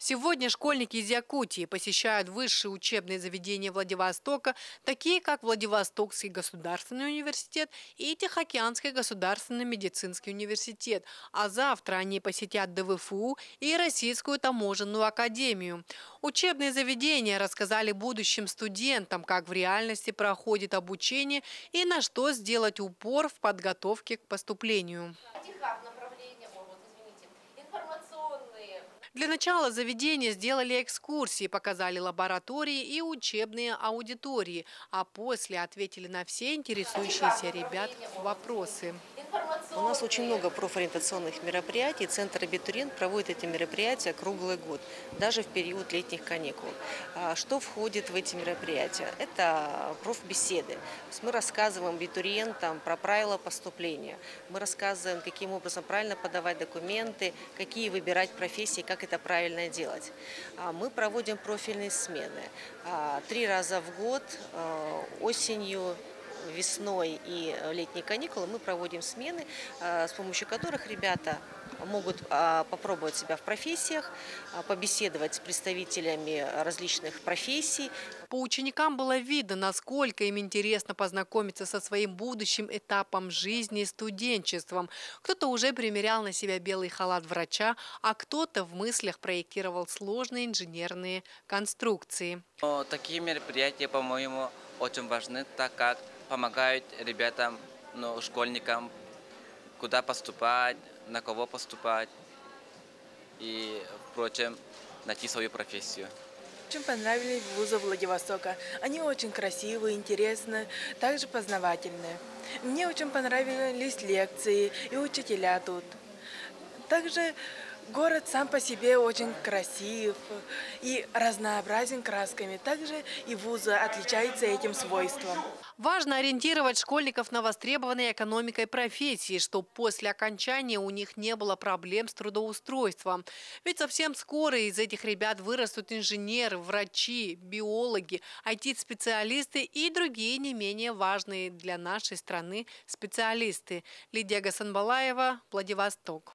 Сегодня школьники из Якутии посещают высшие учебные заведения Владивостока, такие как Владивостокский государственный университет и Тихоокеанский государственный медицинский университет. А завтра они посетят ДВФУ и Российскую таможенную академию. Учебные заведения рассказали будущим студентам, как в реальности проходит обучение и на что сделать упор в подготовке к поступлению. Направления, извините, информационные. Для начала заведения сделали экскурсии, показали лаборатории и учебные аудитории, а после ответили на все интересующиеся ребят вопросы. У нас очень много профориентационных мероприятий. Центр «Абитуриент» проводит эти мероприятия круглый год, даже в период летних каникул. Что входит в эти мероприятия? Это профбеседы. То есть мы рассказываем абитуриентам про правила поступления. Мы рассказываем, каким образом правильно подавать документы, какие выбирать профессии, как это правильно делать. Мы проводим профильные смены. 3 раза в год, осенью, весной и летние каникулы мы проводим смены, с помощью которых ребята могут попробовать себя в профессиях, побеседовать с представителями различных профессий. По ученикам было видно, насколько им интересно познакомиться со своим будущим этапом жизни и студенчеством. Кто-то уже примерял на себя белый халат врача, а кто-то в мыслях проектировал сложные инженерные конструкции. Такие мероприятия, по-моему, очень важны, так как помогают ребятам, школьникам, куда поступать, на кого поступать и, впрочем, найти свою профессию. Очень понравились вузы Владивостока. Они очень красивые, интересные, также познавательные. Мне очень понравились лекции и учителя тут. Также город сам по себе очень красив и разнообразен красками. Также и вузы отличаются этим свойством. Важно ориентировать школьников на востребованные экономикой профессии, чтобы после окончания у них не было проблем с трудоустройством. Ведь совсем скоро из этих ребят вырастут инженеры, врачи, биологи, IT-специалисты и другие не менее важные для нашей страны специалисты. Лидия Гасанбалаева, Владивосток.